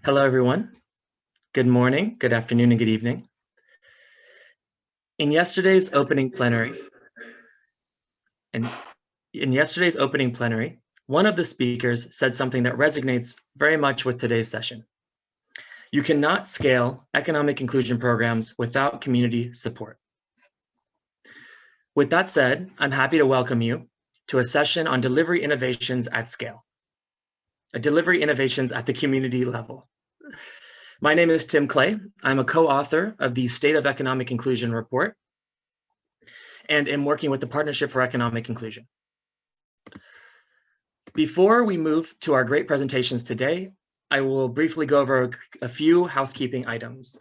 Hello, everyone. Good morning, good afternoon, and good evening. In yesterday's opening plenary, one of the speakers said something that resonates very much with today's session. You cannot scale economic inclusion programs without community support. With that said, I'm happy to welcome you to a session on delivery innovations at scale, delivery innovations at the community level. My name is Tim Clay. I'm a co-author of the State of Economic Inclusion report and am working with the Partnership for Economic Inclusion. Before we move to our great presentations today, I will briefly go over a few housekeeping items.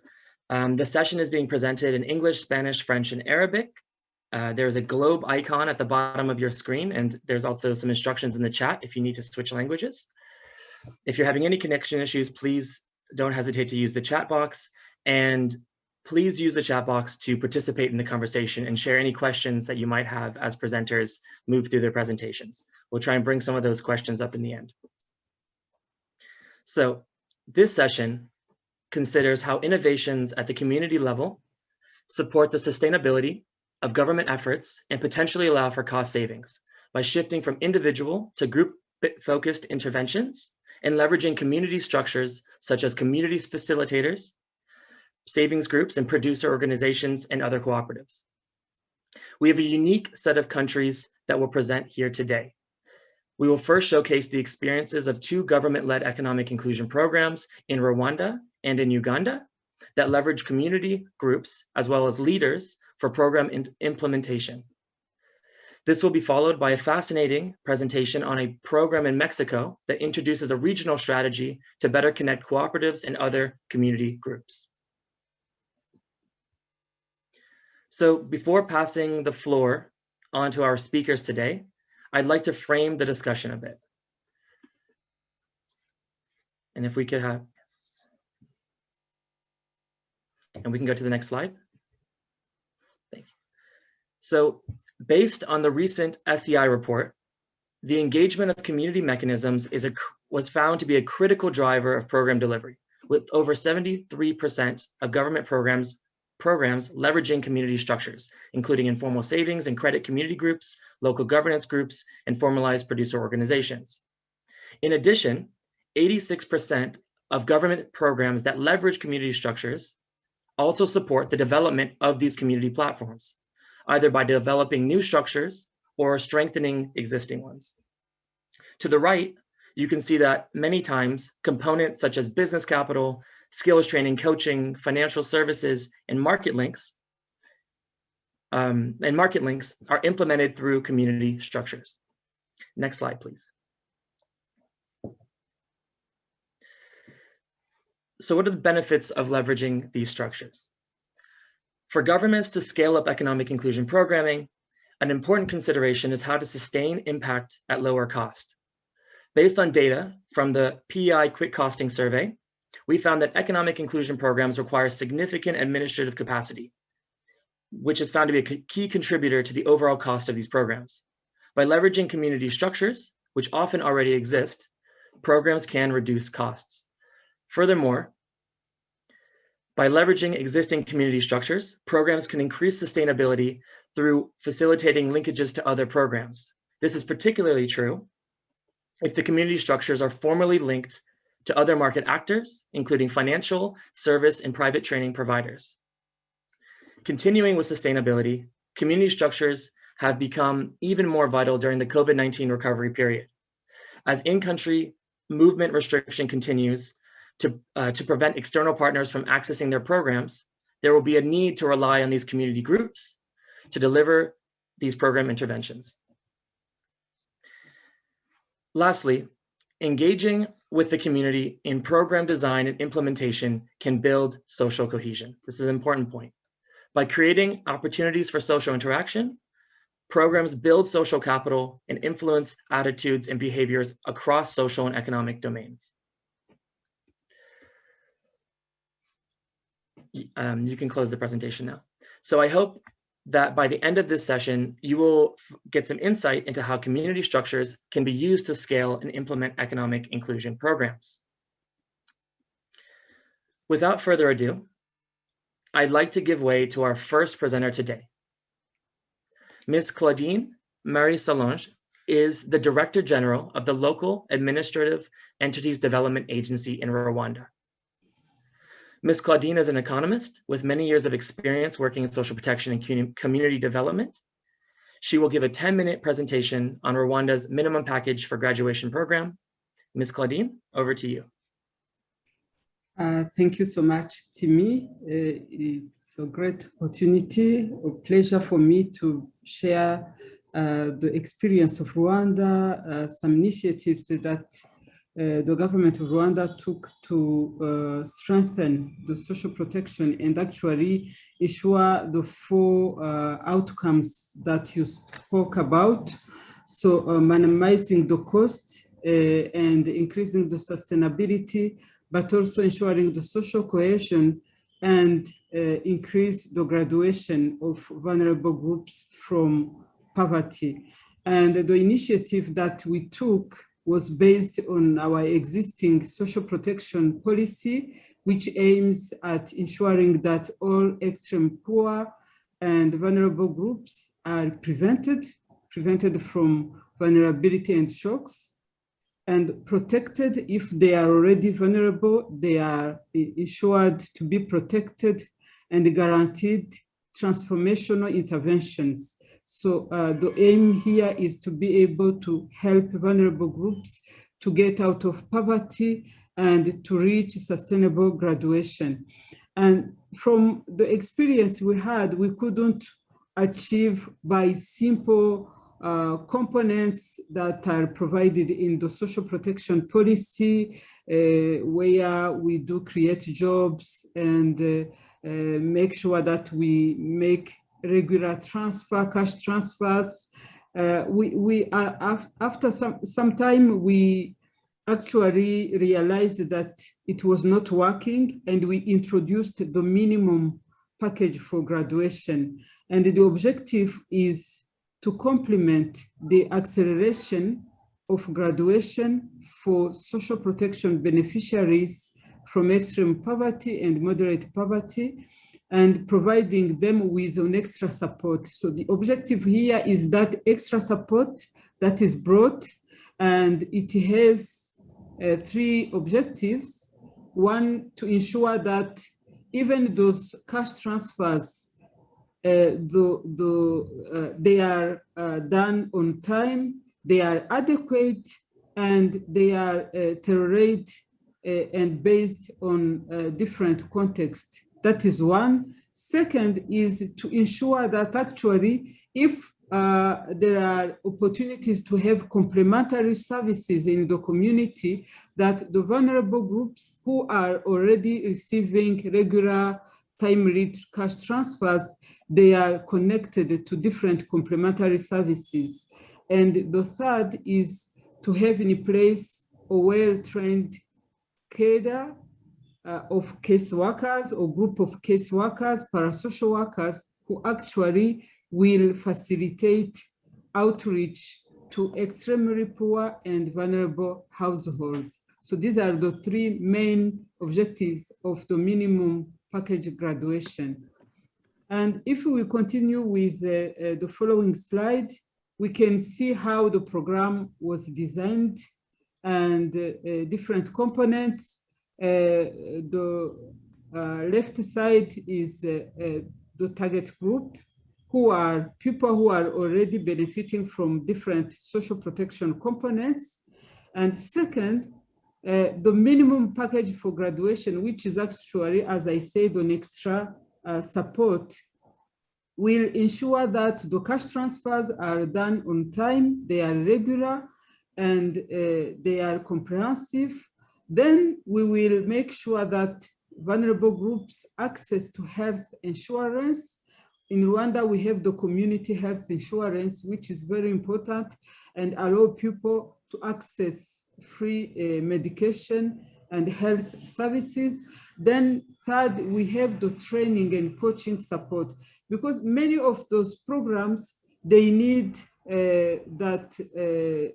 The session is being presented in English, Spanish, French, and Arabic. There's a globe icon at the bottom of your screen, and there's also some instructions in the chat if you need to switch languages. If you're having any connection issues, please don't hesitate to use the chat box, and please use the chat box to participate in the conversation and share any questions that you might have as presenters move through their presentations. We'll try and bring some of those questions up in the end. So this session considers how innovations at the community level support the sustainability of government efforts and potentially allow for cost savings by shifting from individual to group-focused interventions and leveraging community structures such as community facilitators, savings groups, and producer organizations and other cooperatives. We have a unique set of countries that we'll present here today. We will first showcase the experiences of two government-led economic inclusion programs in Rwanda and in Uganda that leverage community groups as well as leaders for program implementation. This will be followed by a fascinating presentation on a program in Mexico that introduces a regional strategy to better connect cooperatives and other community groups. So before passing the floor on to our speakers today, I'd like to frame the discussion a bit. And if we could have, and we can go to the next slide. Thank you. So based on the recent SEI report, the engagement of community mechanisms was found to be a critical driver of program delivery, with over 73% of government programs leveraging community structures, including informal savings and credit community groups, local governance groups, and formalized producer organizations. In addition, 86% of government programs that leverage community structures also support the development of these community platforms, either by developing new structures or strengthening existing ones. To the right, you can see that many times components such as business capital, skills training, coaching, financial services, and market links are implemented through community structures. Next slide, please. So what are the benefits of leveraging these structures? For governments to scale up economic inclusion programming, an important consideration is how to sustain impact at lower cost. Based on data from the PEI Quick Costing Survey, we found that economic inclusion programs require significant administrative capacity, which is found to be a key contributor to the overall cost of these programs. By leveraging community structures, which often already exist, programs can reduce costs. Furthermore, by leveraging existing community structures, programs can increase sustainability through facilitating linkages to other programs. This is particularly true if the community structures are formally linked to other market actors, including financial, service, and private training providers. Continuing with sustainability, community structures have become even more vital during the COVID-19 recovery period. As in-country movement restriction continues to prevent external partners from accessing their programs, there will be a need to rely on these community groups to deliver these program interventions. Lastly, engaging with the community in program design and implementation can build social cohesion. This is an important point. By creating opportunities for social interaction, programs build social capital and influence attitudes and behaviors across social and economic domains. You can close the presentation now. So I hope that by the end of this session, you will get some insight into how community structures can be used to scale and implement economic inclusion programs. Without further ado, I'd like to give way to our first presenter today. Ms. Claudine Marie Solange is the Director General of the Local Administrative Entities Development Agency in Rwanda. Ms. Claudine is an economist with many years of experience working in social protection and community development. She will give a 10-minute presentation on Rwanda's minimum package for graduation program. Ms. Claudine, over to you. Thank you so much, Timmy. It's a great opportunity, a pleasure for me to share the experience of Rwanda, some initiatives that the government of Rwanda took to strengthen the social protection and actually ensure the four outcomes that you spoke about. So minimizing the cost and increasing the sustainability, but also ensuring the social cohesion and increase the graduation of vulnerable groups from poverty. And the initiative that we took was based on our existing social protection policy, which aims at ensuring that all extreme poor and vulnerable groups are prevented from vulnerability and shocks, and protected. If they are already vulnerable, they are ensured to be protected and guaranteed transformational interventions. So the aim here is to be able to help vulnerable groups to get out of poverty and to reach sustainable graduation. And from the experience we had, we couldn't achieve by simple components that are provided in the social protection policy, where we do create jobs and make sure that we make regular cash transfers. After some time, we actually realized that it was not working, and we introduced the minimum package for graduation. And the objective is to complement the acceleration of graduation for social protection beneficiaries from extreme poverty and moderate poverty, and providing them with an extra support. So the objective here is that extra support that is brought, and it has three objectives. One, to ensure that even those cash transfers, they are done on time, they are adequate, and they are tailored and based on different contexts. That is one. Second is to ensure that actually, if there are opportunities to have complementary services in the community, that the vulnerable groups who are already receiving regular timely cash transfers, they are connected to different complementary services. And the third is to have in place a well-trained cadre of case workers or group of case workers, parasocial workers, who actually will facilitate outreach to extremely poor and vulnerable households. So these are the three main objectives of the minimum package graduation. And if we continue with the following slide, we can see how the program was designed and different components. The left side is the target group, who are people who are already benefiting from different social protection components. And second, the minimum package for graduation, which is actually, as I said, an extra support, will ensure that the cash transfers are done on time, they are regular, and they are comprehensive. Then we will make sure that vulnerable groups access to health insurance. In Rwanda, we have the community health insurance, which is very important and allow people to access free medication and health services. Then third, we have the training and coaching support, because many of those programs, they need the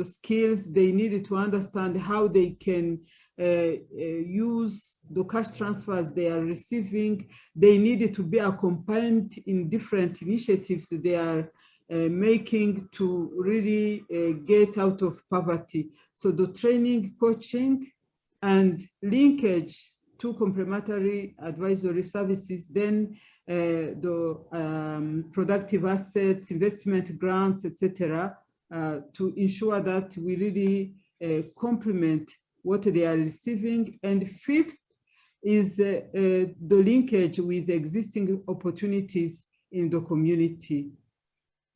skills they needed to understand how they can use the cash transfers they are receiving. They needed to be accompanied in different initiatives they are making to really get out of poverty. So the training, coaching, and linkage to complementary advisory services, then the productive assets, investment grants, etc., to ensure that we really complement what they are receiving. And fifth is the linkage with existing opportunities in the community.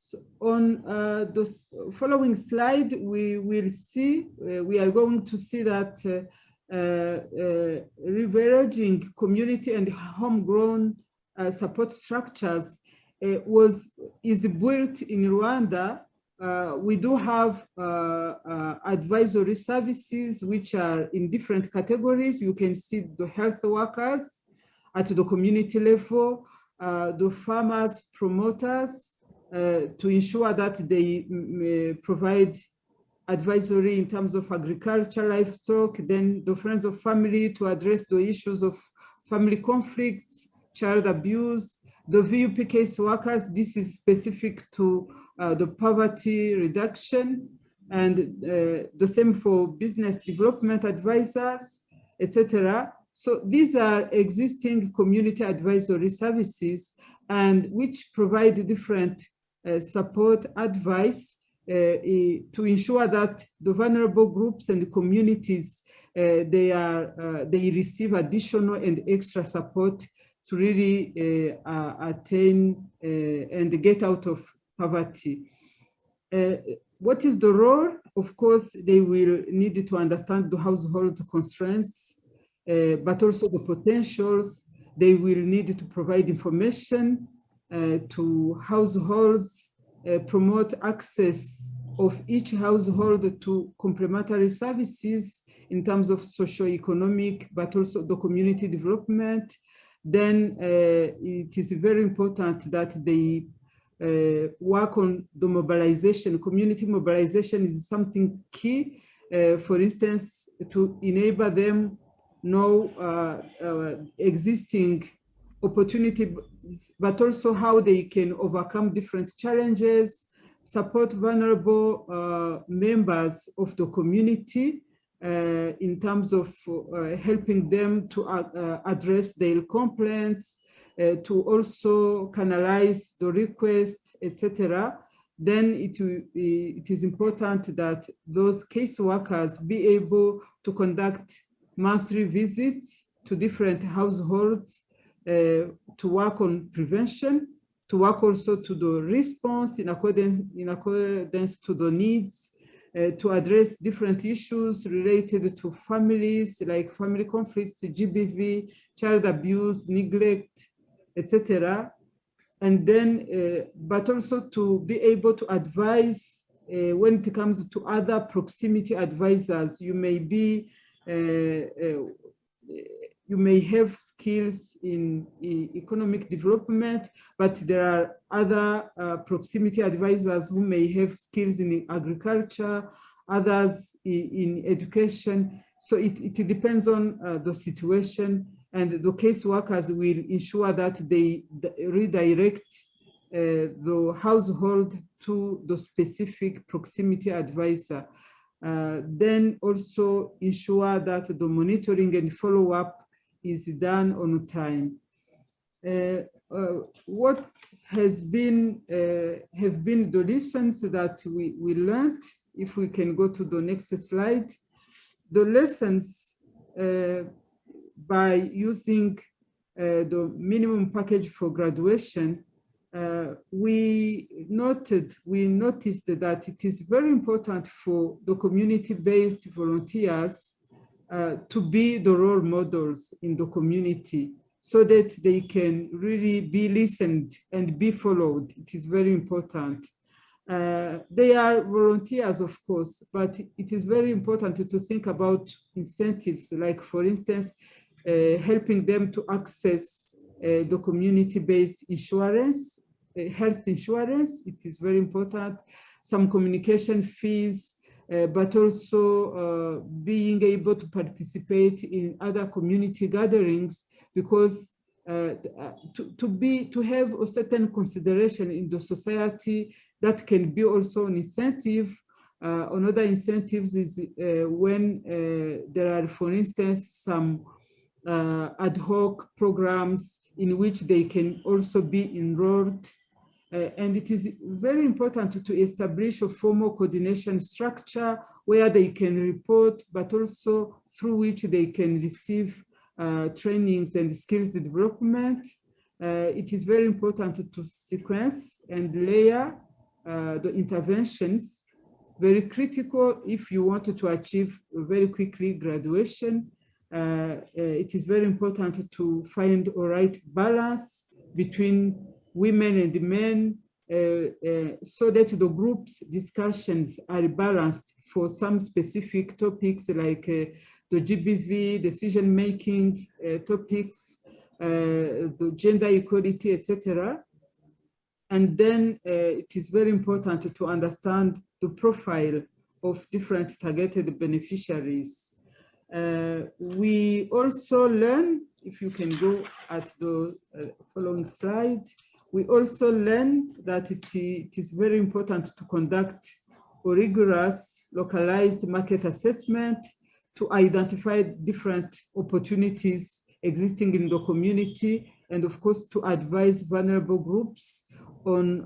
So on the following slide, we will see, we are going to see that leveraging community and homegrown support structures is built in Rwanda. We do have advisory services which are in different categories. You can see the health workers at the community level, the farmers, promoters, to ensure that they provide advisory in terms of agriculture, livestock, then the friends of family to address the issues of family conflicts, child abuse, the VUP case workers. This is specific to the poverty reduction, and the same for business development advisors, etc. So these are existing community advisory services, and which provide different support, advice to ensure that the vulnerable groups and the communities they receive additional and extra support to really attain and get out of poverty. What is the role? Of course, they will need to understand the household constraints, but also the potentials. They will need to provide information to households, promote access of each household to complementary services in terms of socio-economic, but also the community development. Then it is very important that they work on the mobilization. Community mobilization is something key, for instance, to enable them know existing opportunity, but also how they can overcome different challenges, support vulnerable members of the community in terms of helping them to address their complaints, to also canalize the request, etc. Then it is important that those case workers be able to conduct monthly visits to different households to work on prevention, to work also to the response in accordance to the needs, to address different issues related to families, like family conflicts, GBV, child abuse, neglect, etc. And then, but also to be able to advise when it comes to other proximity advisors. You may be, you may have skills in economic development, but there are other proximity advisors who may have skills in agriculture, others in education. So it depends on the situation, and the case workers will ensure that they redirect the household to the specific proximity advisor. Then also ensure that the monitoring and follow-up is done on time. What have been the lessons that we learned? If we can go to the next slide. The lessons by using the minimum package for graduation, we noticed that it is very important for the community-based volunteers to be the role models in the community so that they can really be listened and be followed. It is very important. They are volunteers, of course, but it is very important to think about incentives, like, for instance, helping them to access the community-based insurance health insurance, it is very important, some communication fees, but also being able to participate in other community gatherings, because to have a certain consideration in the society, that can be also an incentive. Another incentives is when there are, for instance, some ad hoc programs in which they can also be enrolled. And it is very important to establish a formal coordination structure where they can report, but also through which they can receive trainings and skills development. It is very important to sequence and layer the interventions, very critical if you wanted to achieve very quickly graduation. It is very important to find a right balance between women and men, so that the group's discussions are balanced for some specific topics like the GBV, decision-making topics, the gender equality, etc. And then it is very important to understand the profile of different targeted beneficiaries. We also learn, if you can go at the following slide, we also learn that it is very important to conduct a rigorous localized market assessment to identify different opportunities existing in the community, and of course to advise vulnerable groups. On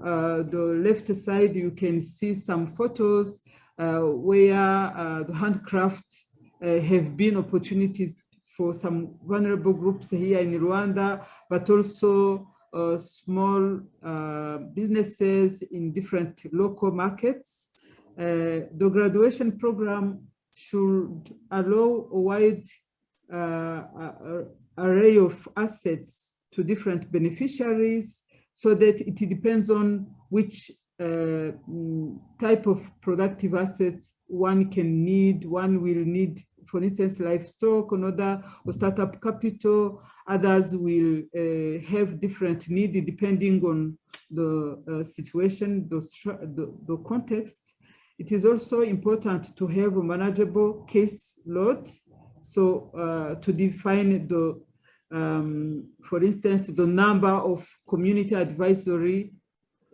the left side, you can see some photos where the handcraft have been opportunities for some vulnerable groups here in Rwanda, but also small businesses in different local markets. The graduation program should allow a wide array of assets to different beneficiaries, so that it depends on which type of productive assets one can need. One will need, for instance, livestock, another or startup capital. Others will have different needs depending on the situation, the context. It is also important to have a manageable case load. So to define the, for instance, the number of community advisory,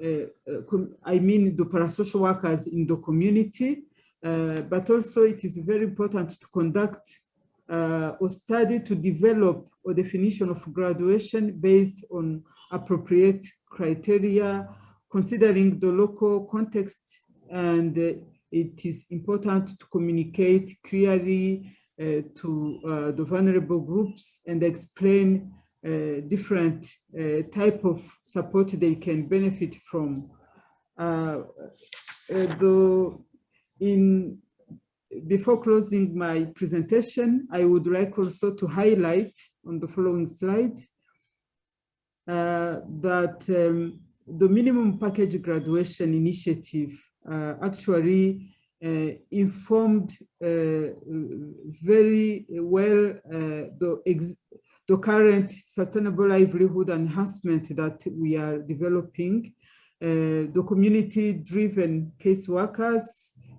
I mean the parasocial workers in the community, but also it is very important to conduct a study to develop a definition of graduation based on appropriate criteria, considering the local context, and it is important to communicate clearly to the vulnerable groups and explain different type of support they can benefit from. Before closing my presentation, I would like also to highlight on the following slide that the minimum package graduation initiative actually informed very well the current sustainable livelihood enhancement that we are developing. The community-driven caseworkers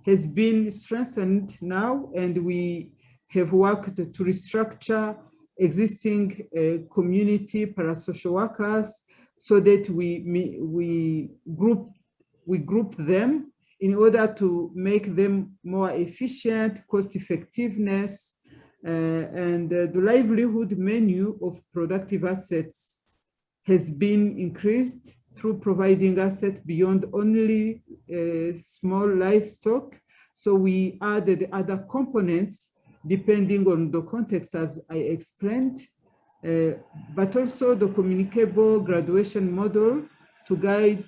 has been strengthened now, and we have worked to restructure existing community parasocial workers so that we group them in order to make them more efficient, cost effectiveness, and the livelihood menu of productive assets has been increased through providing assets beyond only small livestock. So we added other components depending on the context, as I explained, but also the communicable graduation model to guide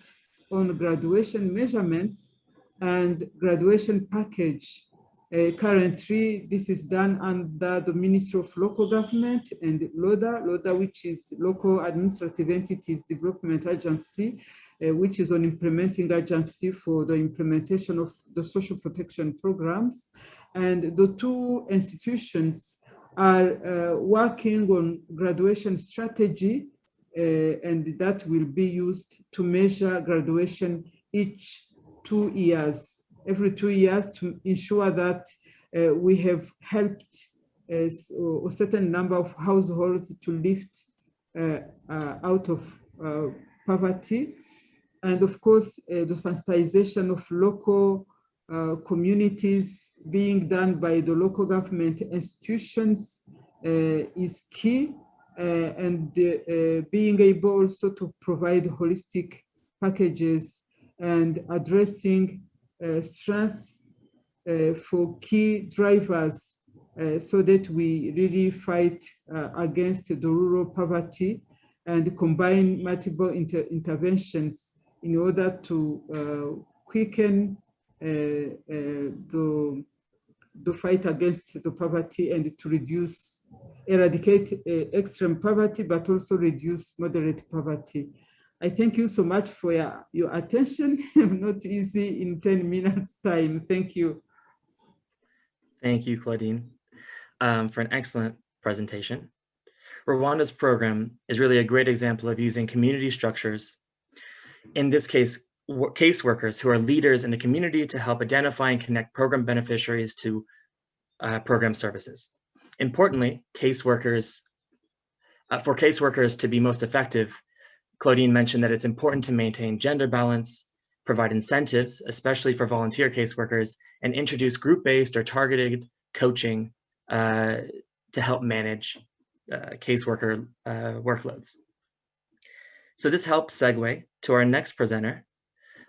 on graduation measurements and graduation package. Currently, this is done under the Ministry of Local Government and LODA, which is Local Administrative Entities Development Agency, which is an implementing agency for the implementation of the social protection programs. And the two institutions are working on graduation strategy and that will be used to measure graduation each 2 years, every 2 years, to ensure that we have helped a certain number of households to lift out of poverty. And of course, the sensitization of local communities being done by the local government institutions is key, and being able also to provide holistic packages and addressing strengths for key drivers so that we really fight against the rural poverty and combine multiple interventions in order to quicken the fight against the poverty and to eradicate extreme poverty, but also reduce moderate poverty. I thank you so much for your attention. Not easy in 10 minutes time. Thank you. Thank you, Claudine, for an excellent presentation. Rwanda's program is really a great example of using community structures, in this case, caseworkers who are leaders in the community, to help identify and connect program beneficiaries to program services. Importantly, for caseworkers to be most effective, Claudine mentioned that it's important to maintain gender balance, provide incentives, especially for volunteer caseworkers, and introduce group-based or targeted coaching to help manage caseworker workloads. So this helps segue to our next presenter.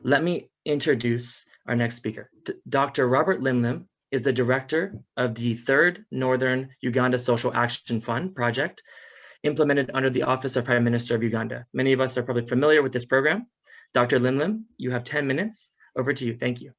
Let me introduce our next speaker. Dr. Robert Limlim is the director of the 3rd Northern Uganda Social Action Fund project, implemented under the Office of Prime Minister of Uganda. Many of us are probably familiar with this program. Dr. Limlim, you have 10 minutes. Over to you. Thank you.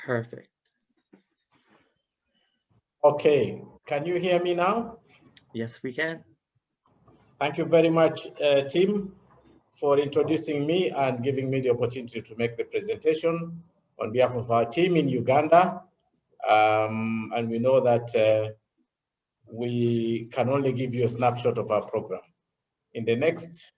Perfect. Okay, can you hear me now? Yes, we can. Thank you very much, Tim, for introducing me and giving me the opportunity to make the presentation on behalf of our team in Uganda. And we know that we can only give you a snapshot of our program. In the next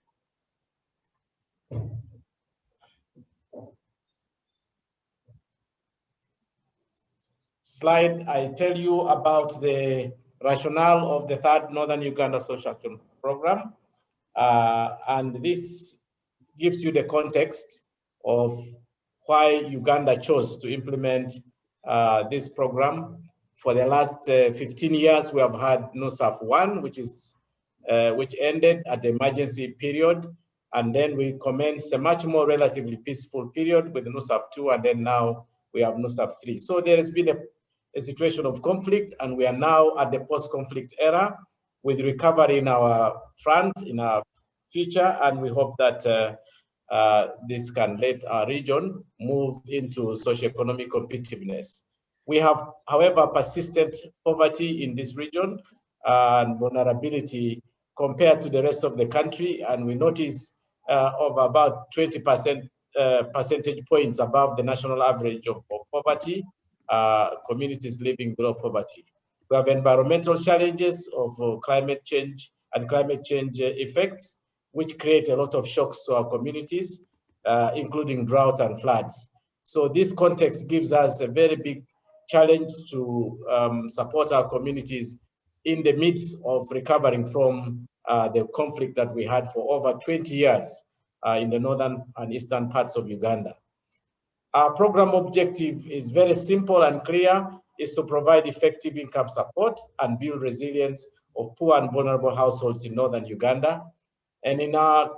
slide, I tell you about the rationale of the 3rd Northern Uganda Social Action Program. And this gives you the context of why Uganda chose to implement this program. For the last 15 years, we have had NUSAF 1, which ended at the emergency period. And then we commenced a much more relatively peaceful period with NUSAF 2, and then now we have NUSAF 3. So there has been a situation of conflict, and we are now at the post-conflict era with recovery in our front, in our future, and we hope that this can let our region move into socioeconomic competitiveness. We have, however, persistent poverty in this region and vulnerability compared to the rest of the country, and we notice of about 20% percentage points above the national average of poverty, communities living below poverty. We have environmental challenges of climate change and climate change effects, which create a lot of shocks to our communities, including drought and floods. So this context gives us a very big challenge to support our communities in the midst of recovering from the conflict that we had for over 20 years in the northern and eastern parts of Uganda. Our program objective is very simple and clear, is to provide effective income support and build resilience of poor and vulnerable households in northern Uganda. And in our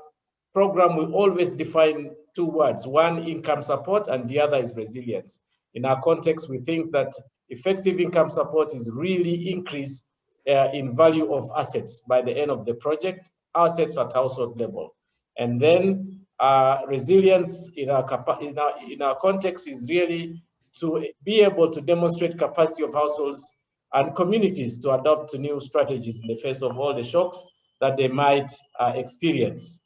program, we always define two words, one income support and the other is resilience. In our context, we think that effective income support is really increase in value of assets by the end of the project, assets at household level. And then resilience in our context is really to be able to demonstrate capacity of households and communities to adopt new strategies in the face of all the shocks that they might experience.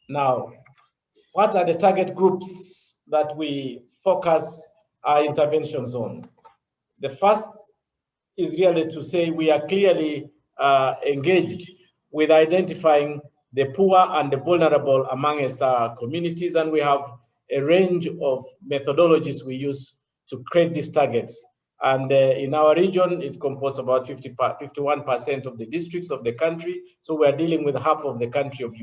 Now, what are the target groups that we focus our interventions on? The first is really to say we are clearly engaged with identifying the poor and the vulnerable amongst our communities, and we have a range of methodologies we use to create these targets. And in our region, it composed about 51% of the districts of the country. So we're dealing with half of the country of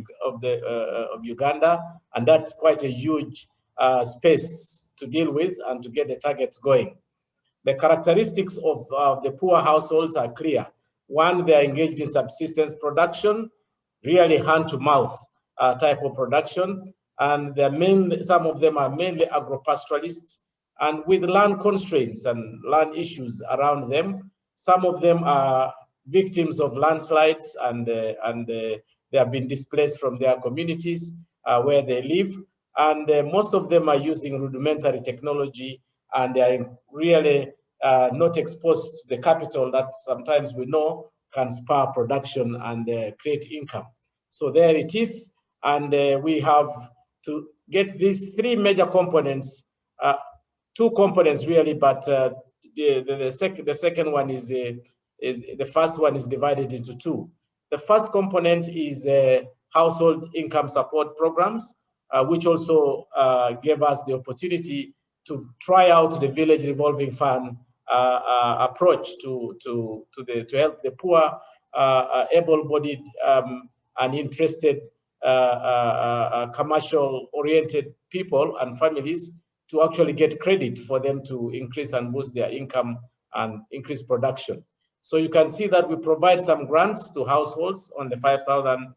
Uganda, and that's quite a huge space to deal with and to get the targets going. The characteristics of the poor households are clear. One, they are engaged in subsistence production, really hand-to-mouth type of production, and some of them are mainly agro-pastoralists, and with land constraints and land issues around them. Some of them are victims of landslides, and they have been displaced from their communities where they live, and most of them are using rudimentary technology, and they are really not exposed to the capital that sometimes we know can spur production and create income. So there it is, and we have to get these three major components, two components really, but the second one is the first one is divided into two. The first component is household income support programs, which also gave us the opportunity to try out the village revolving fund approach to help the poor, able-bodied, and interested commercial-oriented people and families to actually get credit for them to increase and boost their income and increase production. So you can see that we provide some grants to households on the $5,000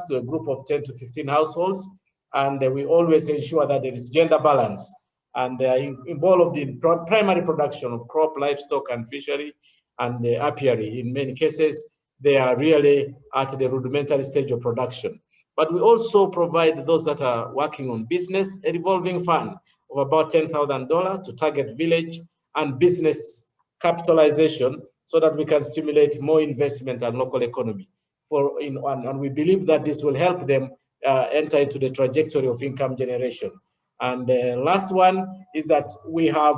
to a group of 10 to 15 households, and we always ensure that there is gender balance, and they are involved in primary production of crop, livestock, and fishery, and apiary. In many cases, they are really at the rudimentary stage of production. But we also provide those that are working on business a revolving fund of about $10,000 to target village and business capitalization so that we can stimulate more investment and local economy. And we believe that this will help them enter into the trajectory of income generation. And the last one is that we have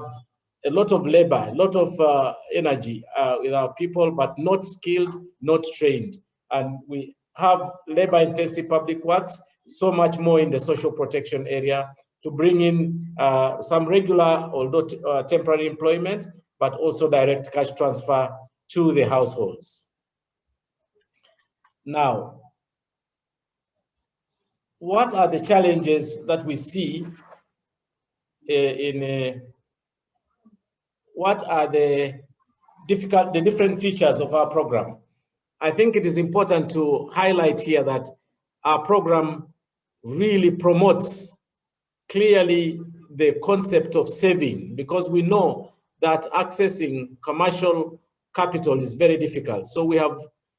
a lot of labor, a lot of energy with our people, but not skilled, not trained. And we have labor-intensive public works, so much more in the social protection area to bring in some regular, although temporary employment, but also direct cash transfer to the households. Now, what are the challenges that we see what are the different features of our program? I think it is important to highlight here that our program really promotes clearly the concept of saving, because we know that accessing commercial capital is very difficult. So we have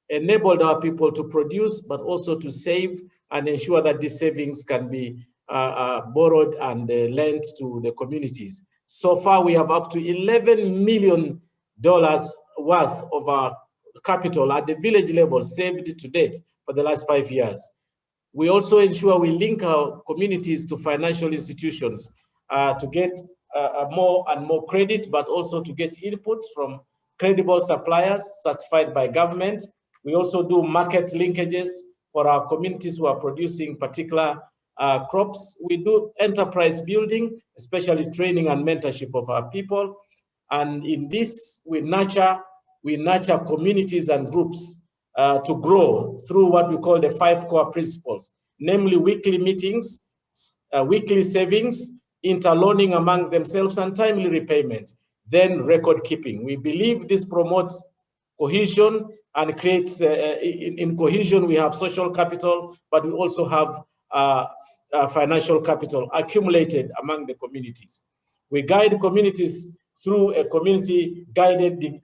enabled our people to produce, but also to save and ensure that these savings can be borrowed and lent to the communities. So far, we have up to $11 million worth of our capital at the village level saved to date for the last 5 years. We also ensure we link our communities to financial institutions to get more and more credit, but also to get inputs from credible suppliers certified by government. We also do market linkages for our communities who are producing particular crops. We do enterprise building, especially training and mentorship of our people. And in this, we nurture communities and groups to grow through what we call the 5 core principles, namely weekly meetings, weekly savings, interloaning among themselves, and timely repayment, then record keeping. We believe this promotes cohesion and creates, in cohesion, we have social capital, but we also have financial capital accumulated among the communities. We guide communities through a community-guided,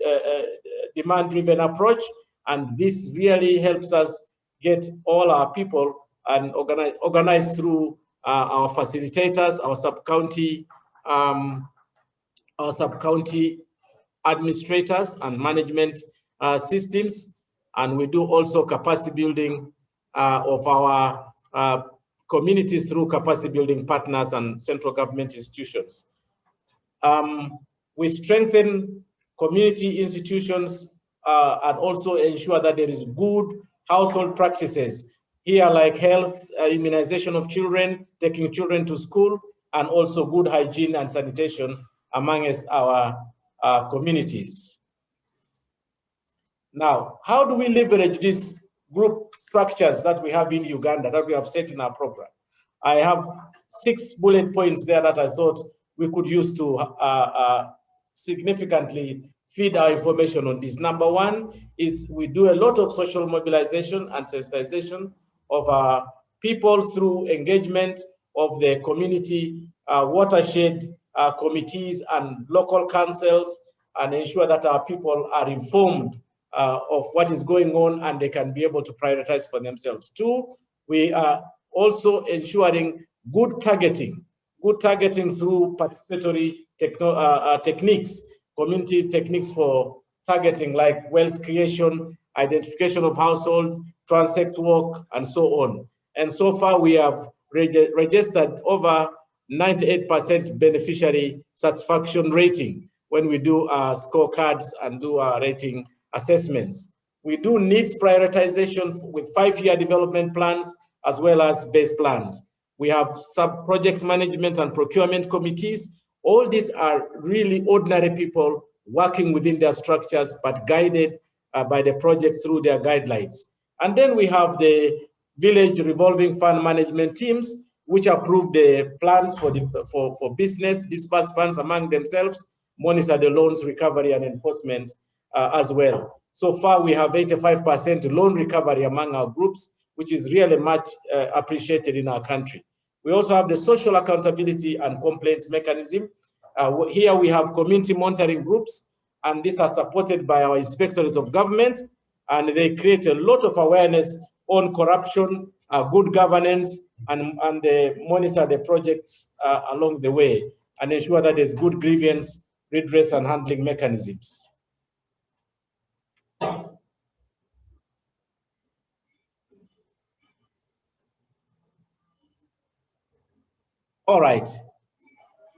demand-driven approach, and this really helps us get all our people and organize through our facilitators, our sub-county administrators and management systems, and we do also capacity building of our communities through capacity building partners and central government institutions. We strengthen community institutions and also ensure that there is good household practices here, like health, immunization of children, taking children to school, and also good hygiene and sanitation amongst our communities. Now, how do we leverage these group structures that we have in Uganda, that we have set in our program? I have 6 bullet points there that I thought we could use to significantly feed our information on this. Number one is we do a lot of social mobilization and sensitization of our people through engagement of the community watershed committees and local councils, and ensure that our people are informed of what is going on and they can be able to prioritize for themselves. 2, we are also ensuring good targeting through participatory techniques, community techniques for targeting, like wealth creation, identification of household, transect work, and so on. And so far we have registered over 98% beneficiary satisfaction rating when we do our scorecards and do our rating assessments. We do needs prioritization with 5-year development plans as well as base plans. We have sub-project management and procurement committees. All these are really ordinary people working within their structures, but guided by the project through their guidelines. And then we have the village revolving fund management teams, which approve the plans for business, disperse funds among themselves, monitor the loans recovery and enforcement as well. So far, we have 85% loan recovery among our groups, which is really much appreciated in our country. We also have the social accountability and complaints mechanism. Here we have community monitoring groups, and these are supported by our inspectorate of government, and they create a lot of awareness on corruption, good governance, and they monitor the projects along the way and ensure that there's good grievance, redress, and handling mechanisms. All right.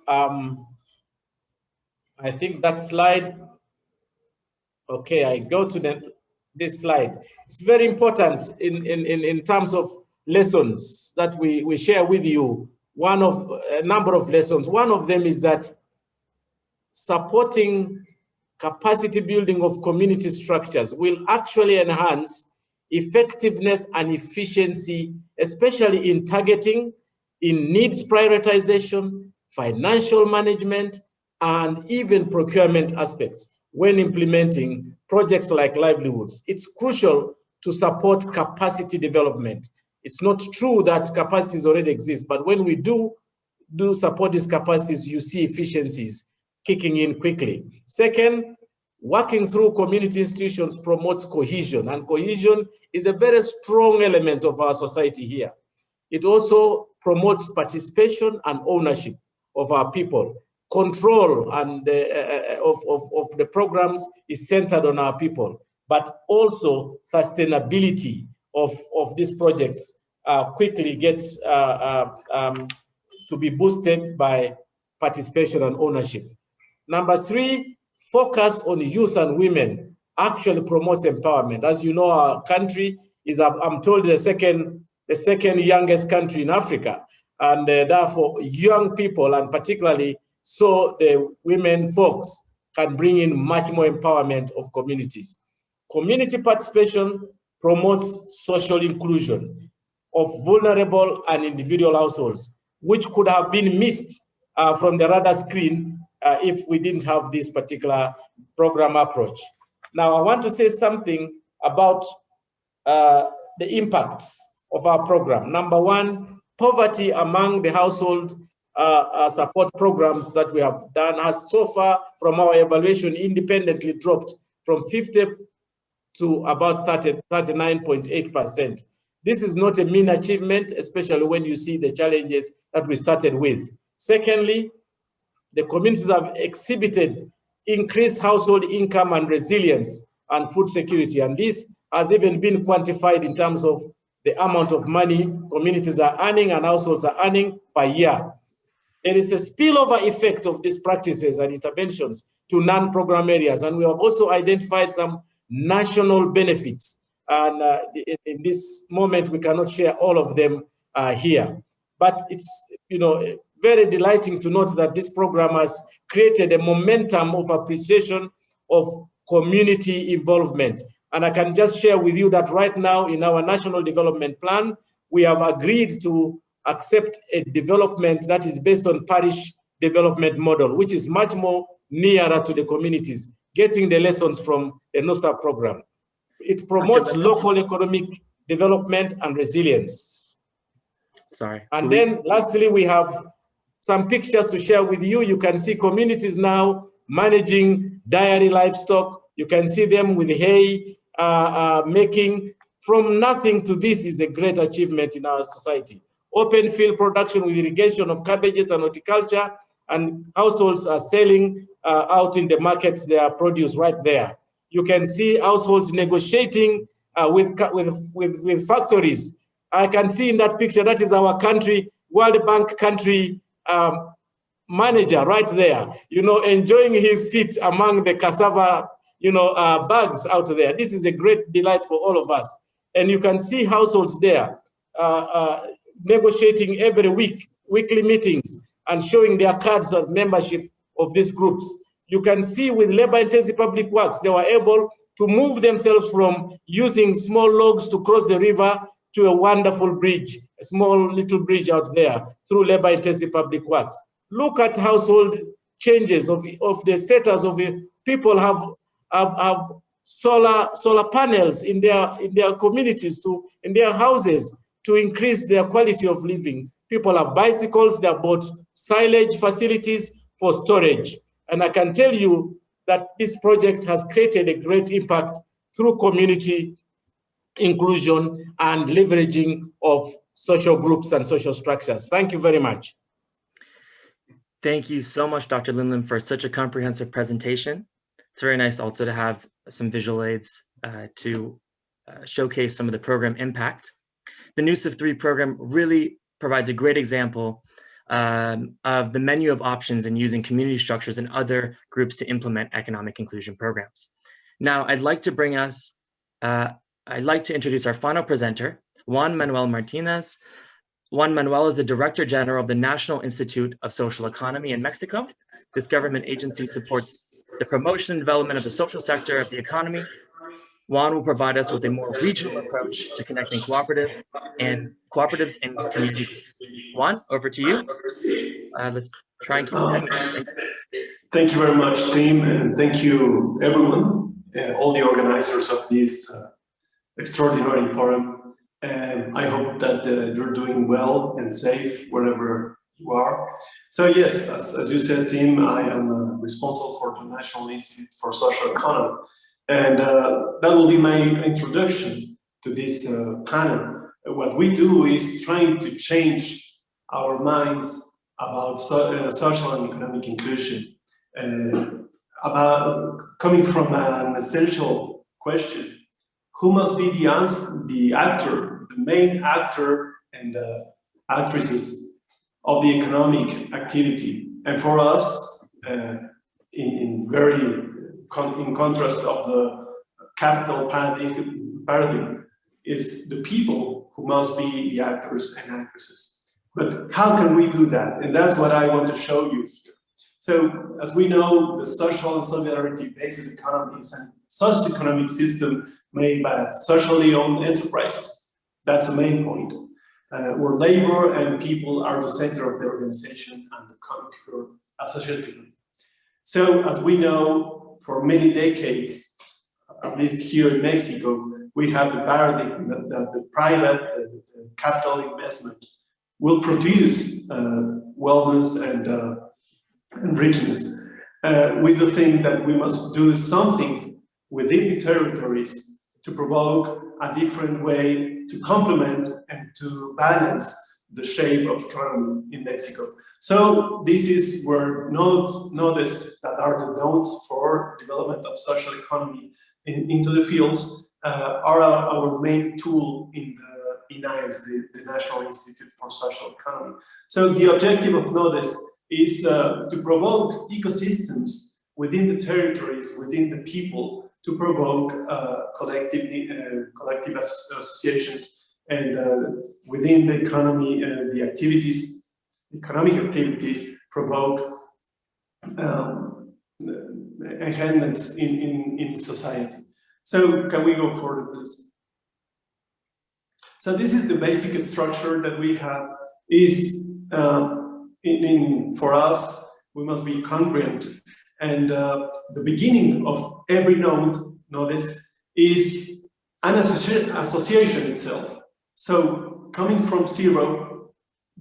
I think that slide, okay, I go to this slide. It's very important in terms of lessons that we share with you. One of a number of lessons. One of them is that supporting capacity building of community structures will actually enhance effectiveness and efficiency, especially in targeting, in needs prioritization, financial management, and even procurement aspects when implementing projects like livelihoods. It's crucial to support capacity development. It's not true that capacities already exist, but when we do support these capacities, you see efficiencies kicking in quickly. Second, working through community institutions promotes cohesion, and cohesion is a very strong element of our society here. It also promotes participation and ownership of our people. Control and of the programs is centered on our people, but also sustainability of these projects quickly gets to be boosted by participation and ownership. Number 3, focus on youth and women actually promotes empowerment. As you know, our country is, I'm told, the second youngest country in Africa, and therefore young people, and particularly so the women folks, can bring in much more empowerment of communities. Community participation promotes social inclusion of vulnerable and individual households, which could have been missed from the radar screen if we didn't have this particular program approach. Now, I want to say something about the impact of our program. Number 1, poverty among the household support programs that we have done has so far, from our evaluation, independently dropped from 50 to about 39.8%. This is not a mean achievement, especially when you see the challenges that we started with. Secondly, the communities have exhibited increased household income and resilience and food security. And this has even been quantified in terms of the amount of money communities are earning and households are earning per year. There is a spillover effect of these practices and interventions to non-program areas. And we have also identified some national benefits. And in this moment, we cannot share all of them here. But it's, very delighting to note that this program has created a momentum of appreciation of community involvement. And I can just share with you that right now in our National Development Plan, we have agreed to accept a development that is based on parish development model, which is much more nearer to the communities, getting the lessons from the NOSA program. It promotes local economic development and resilience. Sorry. And then lastly, we have some pictures to share with you. You can see communities now managing dairy livestock. You can see them with hay making. From nothing to this is a great achievement in our society. Open field production with irrigation of cabbages and horticulture, and households are selling out in the markets their produce right there. You can see households negotiating with factories. I can see in that picture, that is our country, World Bank country manager right there, enjoying his seat among the cassava, bags out there. This is a great delight for all of us. And you can see households there negotiating every week, weekly meetings, and showing their cards of membership of these groups. You can see with labor-intensive public works, they were able to move themselves from using small logs to cross the river to a wonderful bridge, a small little bridge out there through labor-intensive public works. Look at household changes of the status of people have solar panels in their communities, in their houses, to increase their quality of living. People have bicycles, they have bought silage facilities for storage. And I can tell you that this project has created a great impact through community inclusion and leveraging of social groups and social structures. Thank you very much. Thank you so much, Dr. Limlim, for such a comprehensive presentation. It's very nice also to have some visual aids to showcase some of the program impact. The NUSIF 3 program really provides a great example of the menu of options in using community structures and other groups to implement economic inclusion programs. Now, I'd like to introduce our final presenter, Juan Manuel Martínez. Juan Manuel is the Director General of the National Institute of Social Economy in Mexico. This government agency supports the promotion and development of the social sector of the economy. Juan will provide us with a more regional approach to connecting cooperatives and community groups. Juan, over to you. Let's try and keep 10 minutes. Thank you very much, team, and thank you, everyone, all the organizers of this extraordinary forum. I hope that you're doing well and safe wherever you are. So yes, as you said, Tim, I am responsible for the National Institute for Social Economy. And that will be my introduction to this panel. What we do is trying to change our minds about social and economic inclusion, about coming from an essential question: who must be the actor, the main actor and actresses of the economic activity? And for us, in contrast of the capital paradigm, is the people who must be the actors and actresses. But how can we do that? And that's what I want to show you here. So, as we know, the social and solidarity-based economy is a socio-economic system made by socially owned enterprises. That's the main point, where labor and people are the center of the organization and the concur associatively. So, as we know, for many decades, at least here in Mexico, we have the paradigm that the private capital investment will produce wellness and richness, with the thing that we must do something within the territories to provoke a different way to complement and to balance the shape of economy in Mexico. So this is where nodes that are the nodes for development of social economy into the fields are our main tool in the INAES, the National Institute for Social Economy. So the objective of nodes is to provoke ecosystems within the territories, within the people, to provoke collective associations, and within the economy, the activities, economic activities provoke enhancements in society. So can we go forward, please? So this is the basic structure that we have. Is for us, we must be congruent, and the beginning of every notice is an association itself. So coming from zero,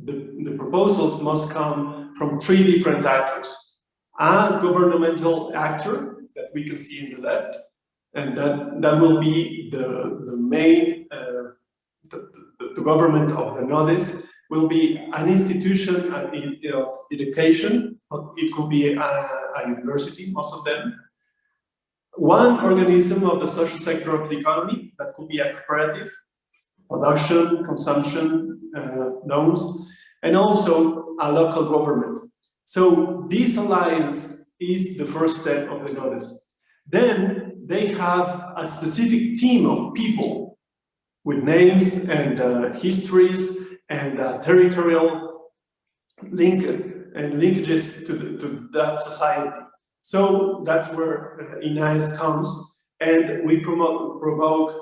the proposals must come from three different actors. A governmental actor that we can see in the left, and that will be the main, the government of the nodes will be an institution of education. It could be a university, most of them. One organism of the social sector of the economy, that could be a cooperative, production, consumption nodes, and also a local government. So this alliance is the first step of the nodes. Then they have a specific team of people with names and histories and territorial linkages to that society. So that's where INAES comes, and we provoke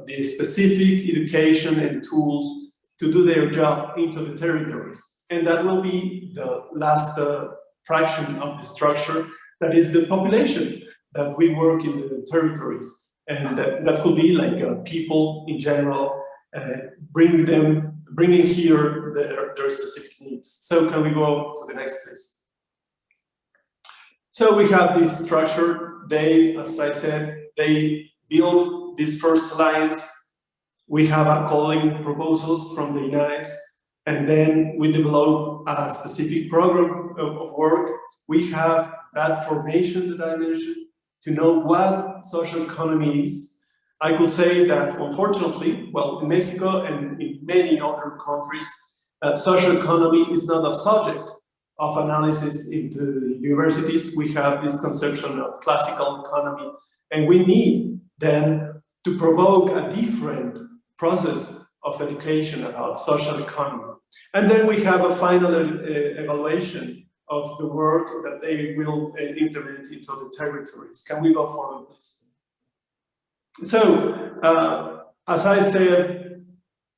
the specific education and tools to do their job into the territories. And that will be the last fraction of the structure, that is the population that we work in the territories. And that could be like people in general, bringing here their specific needs. So can we go to the next, please? So we have this structure. They, as I said, they build this first alliance. We have a calling proposals from the INAES, and then we develop a specific program of work. We have that formation that I mentioned to know what social economy is. I could say that, unfortunately, well, in Mexico and in many other countries, social economy is not a subject of analysis into universities. We have this conception of classical economy, and we need then to provoke a different process of education about social economy. And then we have a final evaluation of the work that they will implement into the territories. Can we go forward, please? So, as I said,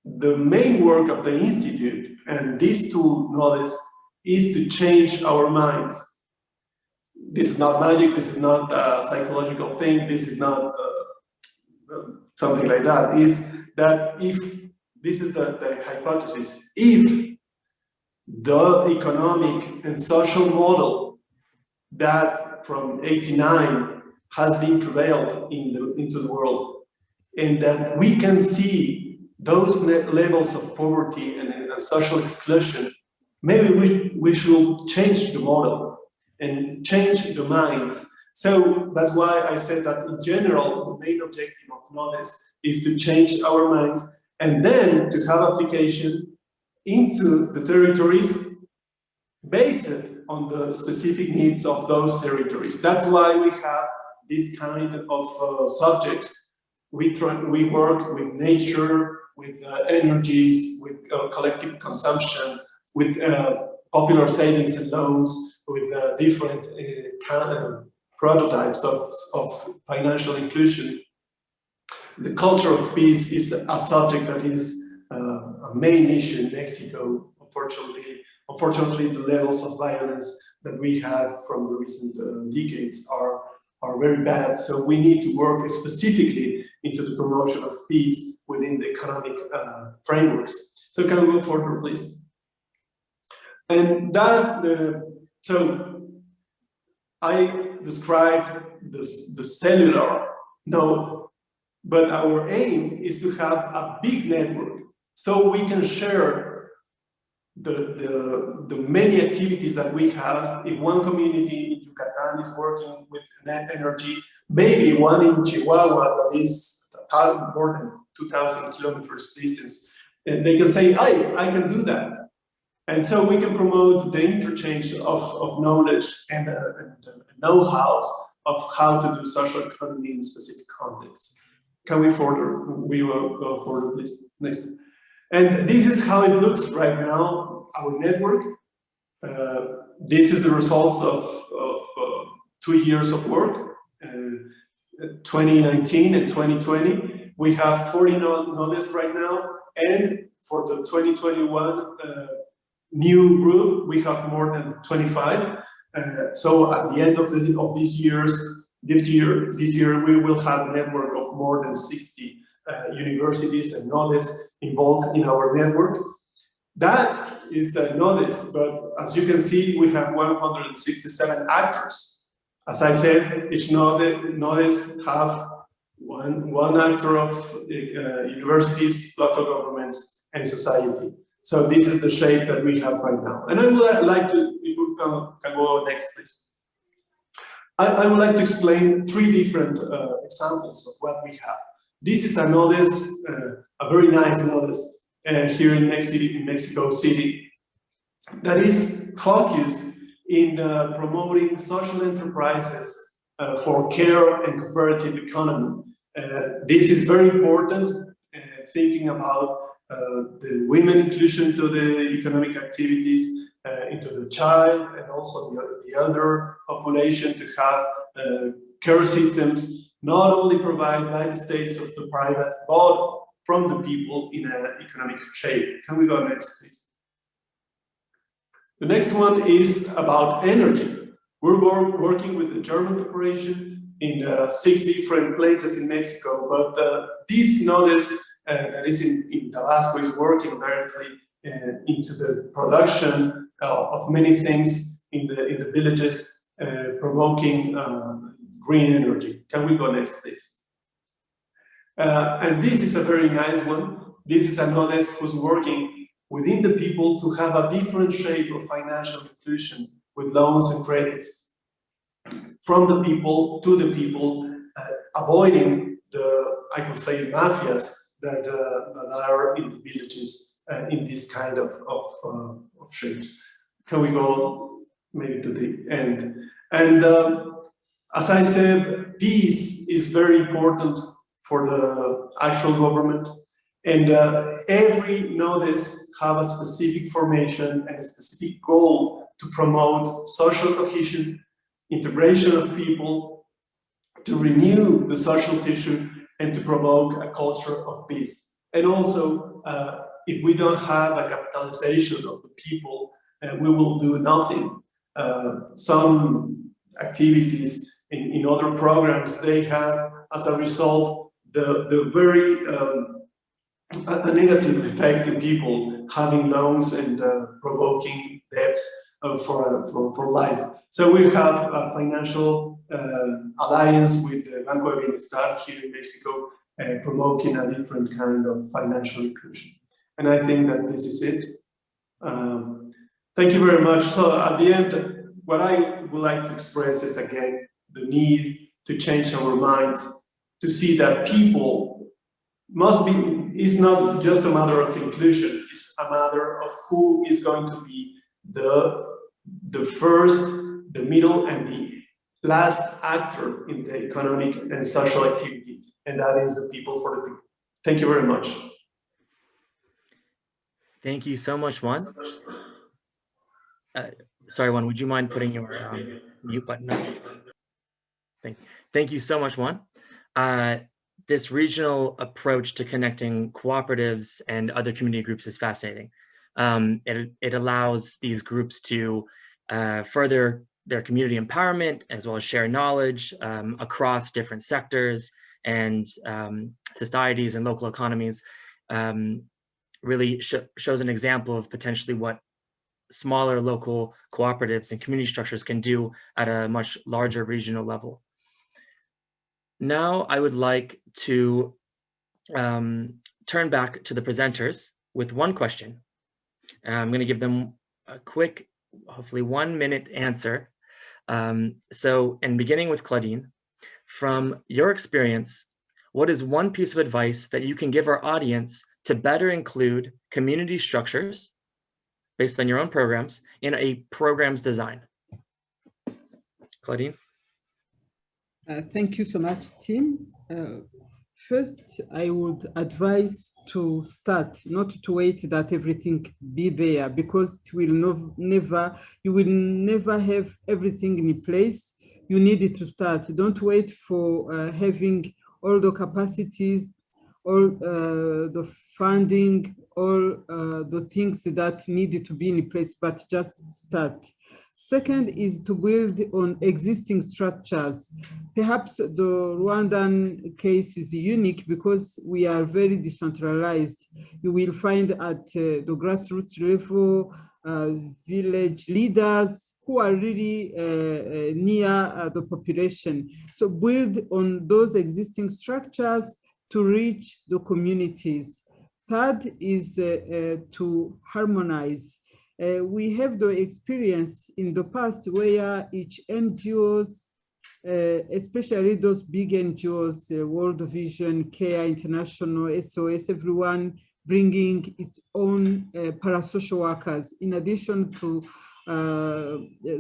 the main work of the Institute and these two knowledge is to change our minds. This is not magic, this is not a psychological thing, this is not something like that. Is that if, this is the hypothesis, if the economic and social model that from '89 has been prevailed into the world, and that we can see those levels of poverty and social exclusion, maybe we should change the model and change the minds. So that's why I said that in general, the main objective of knowledge is to change our minds and then to have application into the territories based on the specific needs of those territories. That's why we have this kind of subjects. We work with nature, with energies, with collective consumption, with popular savings and loans, with different prototypes of financial inclusion. The culture of peace is a subject that is a main issue in Mexico. Unfortunately, the levels of violence that we have from the recent decades are very bad. So we need to work specifically into the promotion of peace within the economic frameworks. So can we go forward, please? And that, so I described the cellular node But our aim is to have a big network so we can share the many activities that we have. If one community in Yucatan is working with net energy, maybe one in Chihuahua that is more than 2,000 kilometers distance, and they can say, I can do that. And so we can promote the interchange of knowledge and know-how of how to do social economy in specific contexts. Can we further? We will go further, please. Next. And this is how it looks right now, our network. This is the results of 2 years of work, 2019 and 2020. We have 40 nodes right now, and for the 2021 new group, we have more than 25. So at the end of this year, we will have a network of more than 60 universities and nodes involved in our network. That is the nodes, but as you can see, we have 167 actors. As I said, each nodes have one actor of universities, local governments, and society. So this is the shape that we have right now. And I would like to, if we can go next, please. I would like to explain 3 different examples of what we have. This is a nodes, a very nice nodes here in Mexico City, that is focused in promoting social enterprises for care and cooperative economy. This is very important, thinking about the women inclusion to the economic activities, into the child and also the elder population, to have care systems not only provided by the states of the private, but from the people in an economic shape. Can we go next, please? The next one is about energy. We're working with the German corporation in 6 different places in Mexico, but this notice that is in Tabasco is working directly into the production of many things in the villages, provoking green energy. Can we go next, please? And this is a very nice one. This is a notice who's working within the people to have a different shape of financial inclusion with loans and credits from the people to the people, avoiding the, I could say, mafias that are in the villages in this kind of shapes. Can we go maybe to the end? And as I said, peace is very important for the actual government. And every notice have a specific formation and a specific goal to promote social cohesion, integration of people, to renew the social tissue, and to promote a culture of peace. And also, if we don't have a capitalization of the people, we will do nothing. Some activities in other programs, they have, as a result, the very a negative effect in people having loans and provoking debts for life. So we have a financial alliance with the Banco de Bienestar here in Mexico, promoting a different kind of financial inclusion. And I think that this is it. Thank you very much. So at the end, what I would like to express is again the need to change our minds, to see that people must be, it's not just a matter of inclusion, it's a matter of who is going to be the first, the middle, and the last actor in the economic and social activity, and that is the people for the people. Thank you very much. Thank you so much, Juan. Sorry, Juan, would you mind putting your mute button on? Thank you so much, Juan. This regional approach to connecting cooperatives and other community groups is fascinating. It allows these groups to further their community empowerment, as well as share knowledge across different sectors and societies and local economies. Really shows an example of potentially what smaller local cooperatives and community structures can do at a much larger regional level. Now I would like to turn back to the presenters with one question. I'm going to give them a quick, hopefully 1 minute answer. And beginning with Claudine, from your experience, what is one piece of advice that you can give our audience to better include community structures based on your own programs in a program's design? Claudine? Thank you so much, Tim. First, I would advise to start, not to wait that everything be there, because it will you will never have everything in place. You need it to start. Don't wait for having all the capacities, all the funding, all the things that needed to be in place, but just start. Second is to build on existing structures. Perhaps the Rwandan case is unique because we are very decentralized. You will find at the grassroots level, village leaders who are really near the population. So build on those existing structures to reach the communities. Third is to harmonize. We have the experience in the past where each NGOs, especially those big NGOs, World Vision, CARE International, SOS, everyone bringing its own parasocial workers, in addition to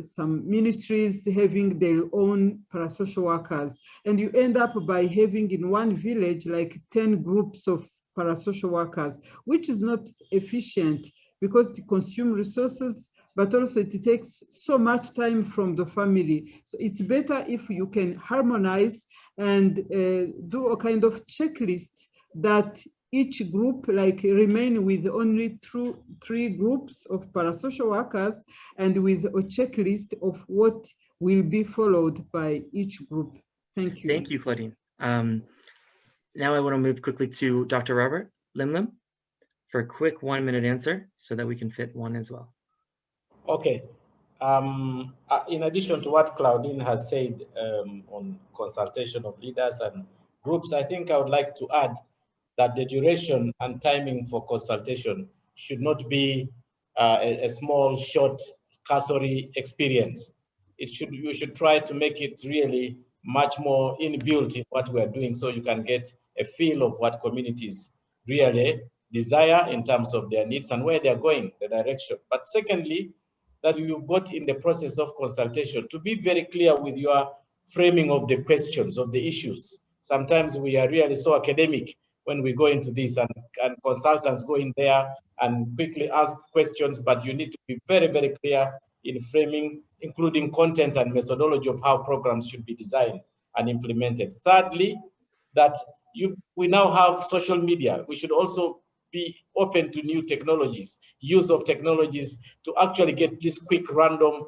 some ministries having their own parasocial workers. And you end up by having in one village like 10 groups of parasocial workers, which is not efficient because it consumes resources, but also it takes so much time from the family. So it's better if you can harmonize and do a kind of checklist that each group remain with only three groups of parasocial workers and with a checklist of what will be followed by each group. Thank you. Thank you, Claudine. Now I want to move quickly to Dr. Robert Limlim for a quick 1 minute answer so that we can fit one as well. Okay. In addition to what Claudine has said on consultation of leaders and groups, I think I would like to add that the duration and timing for consultation should not be a small, short, cursory experience. You should try to make it really much more inbuilt in what we are doing, so you can get a feel of what communities really desire in terms of their needs and where they're going, the direction. But secondly, that you've got in the process of consultation to be very clear with your framing of the questions, of the issues. Sometimes we are really so academic when we go into this, and consultants go in there and quickly ask questions, but you need to be very, very clear in framing, including content and methodology of how programs should be designed and implemented. Thirdly, that we now have social media. We should also be open to new technologies, use of technologies to actually get this quick random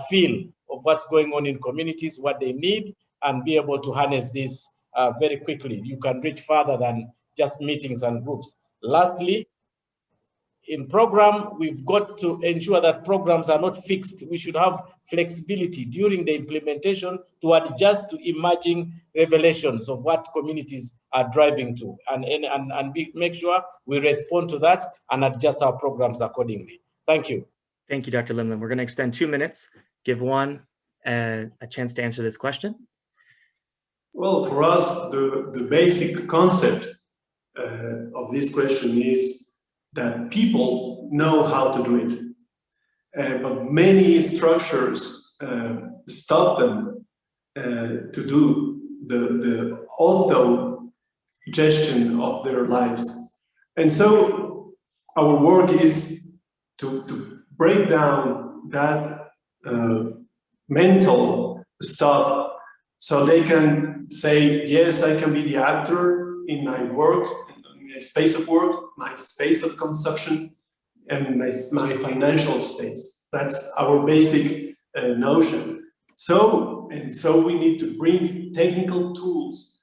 feel of what's going on in communities, what they need, and be able to harness this very quickly. You can reach further than just meetings and groups. Lastly, in program, we've got to ensure that programs are not fixed. We should have flexibility during the implementation to adjust to emerging revelations of what communities are driving to, and make sure we respond to that and adjust our programs accordingly. Thank you. Thank you, Dr. Limlim. We're going to extend 2 minutes, give Juan a chance to answer this question. Well, for us, the basic concept of this question is that people know how to do it, but many structures stop them to do the auto-gestion of their lives. And so our work is to break down that mental stop so they can say, yes, I can be the actor in my work, my space of work, my space of consumption, and my financial space. That's our basic notion. So we need to bring technical tools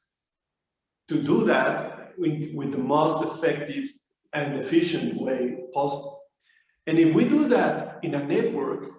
to do that with the most effective and efficient way possible. And if we do that in a network,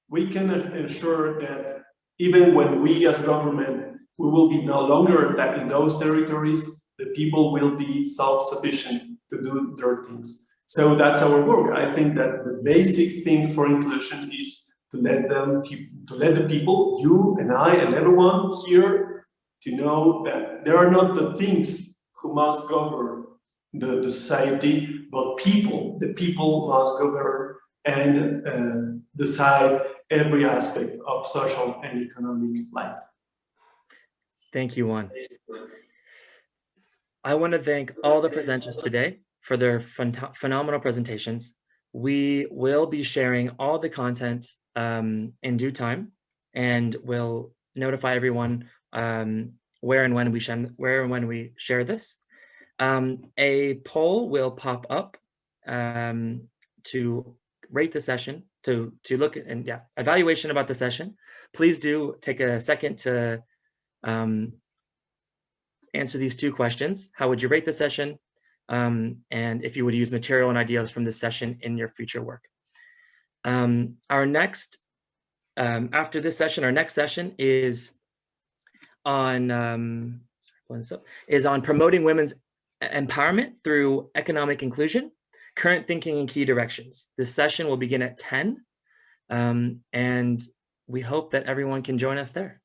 we can ensure that even when we as government we will be no longer that in those territories, the people will be self-sufficient to do their things. So that's our work. I think that the basic thing for inclusion is to let the people, you and I and everyone here, to know that there are not the things who must govern the society, but people. The people must govern and decide every aspect of social and economic life. Thank you, Juan. I want to thank all the presenters today for their phenomenal presentations. We will be sharing all the content in due time, and we'll notify everyone where and when we share this. A poll will pop up to rate the session, to look at, and yeah, evaluation about the session. Please do take a second to answer these two questions. How would you rate the session? And if you would use material and ideas from this session in your future work. Our next, after this session, our next session is on promoting women's empowerment through economic inclusion, current thinking and key directions. This session will begin at 10, and we hope that everyone can join us there.